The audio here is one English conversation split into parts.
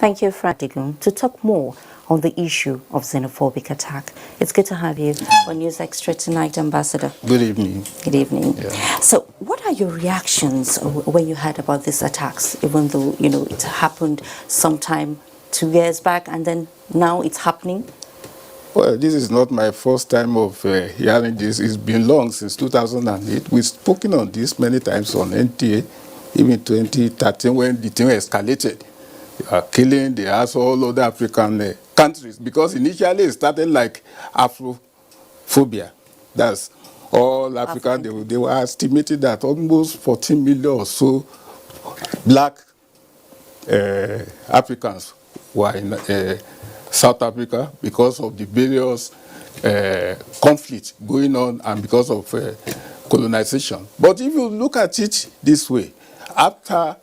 Thank you, Adegun. To talk more on the issue of xenophobic attack, it's good to have you on News Extra tonight, Ambassador. Good evening. Good evening. Yeah. So, what are your reactions when you heard about these attacks, even though, it happened sometime 2 years back and then now it's happening? Well, this is not my first time of hearing this. It's been long, since 2008. We've spoken on this many times on NTA, even 2013 when the thing escalated. Killing the all other African countries, because initially it started like Afrophobia. That's all African. They were estimated that almost 14 million or so black Africans were in South Africa because of the various conflicts going on and because of colonization. But if you look at it this way, after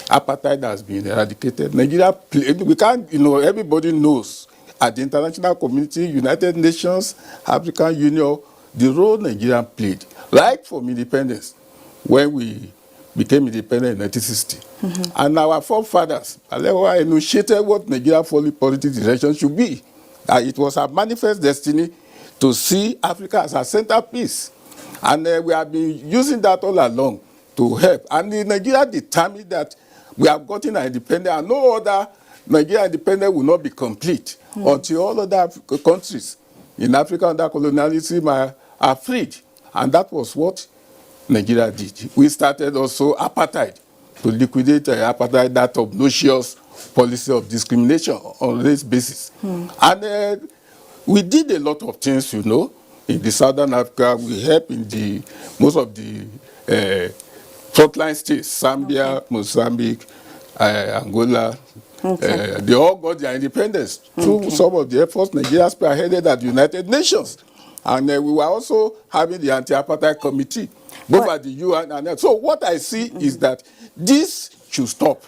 apartheid has been eradicated, Nigeria, we can't, everybody knows at the international community, United Nations, African Union, the role Nigeria played, right from independence, when we became independent in 1960. And our forefathers initiated what Nigeria's foreign politics direction should be. It was a manifest destiny to see Africa as a centerpiece. And we have been using that all along to help. And Nigeria determined that we have gotten our independence, and no other Nigeria independence will not be complete until all other countries in Africa under colonialism are freed. And that was what Nigeria did. We started also apartheid, to liquidate apartheid, that obnoxious policy of discrimination on race basis. And we did a lot of things, in the Southern Africa. We helped in most of the frontline states, Zambia, Mozambique, Angola. They all got their independence through some of the efforts Nigeria spearheaded at the United Nations. And we were also having the anti-apartheid committee, both at the UN and so what I see is that this should stop.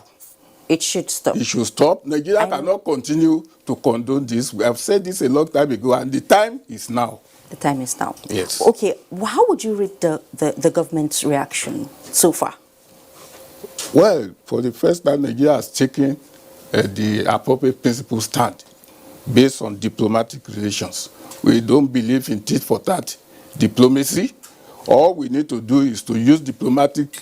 It should stop. It should stop. Nigeria cannot continue to condone this. We have said this a long time ago, and the time is now. The time is now. Yes. Okay, how would you rate the government's reaction so far? Well, for the first time, Nigeria has taken the appropriate principle stand based on diplomatic relations. We don't believe in tit for tat diplomacy. All we need to do is to use diplomatic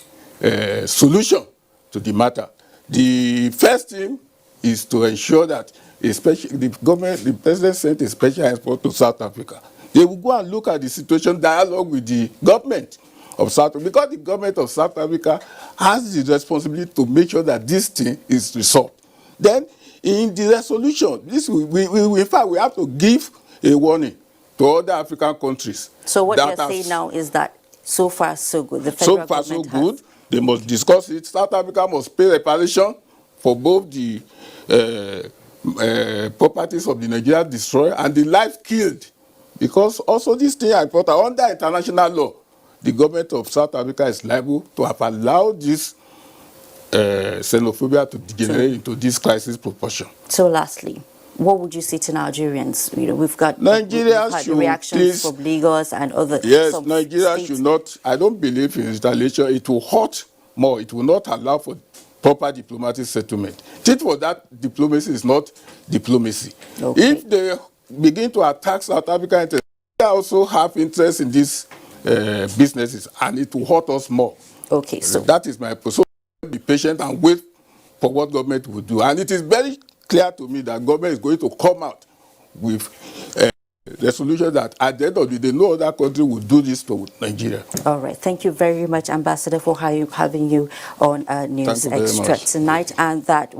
solution to the matter. The first thing is to ensure that the president sent a special expert to South Africa. They will go and look at the situation, dialogue with the government of South Africa, because the government of South Africa has the responsibility to make sure that this thing is resolved. Then, in the resolution, in fact, we have to give a warning to other African countries. So what you're saying now is that so far so good. The federal so far so good. They must discuss it. South Africa must pay reparation for both the properties of the Nigeria destroyed and the life killed. Because also this thing I put under international law, the government of South Africa is liable to have allowed this xenophobia to degenerate into this crisis proportion. So lastly, what would you say to Nigerians? We've got Nigeria we've had reactions from Lagos and other. Yes, Nigeria should not. I don't believe in retaliation. It will hurt more. It will not allow for proper diplomatic settlement. Tit for that diplomacy is not diplomacy. Okay. If they begin to attack South Africa, they also have interest in these businesses, and it will hurt us more. Okay, so that is my position. So be patient and wait for what government will do. And it is very clear to me that government is going to come out with the solution that at the end of the day, no other country will do this to Nigeria. All right. Thank you very much, Ambassador, for having you on News Extra tonight. And that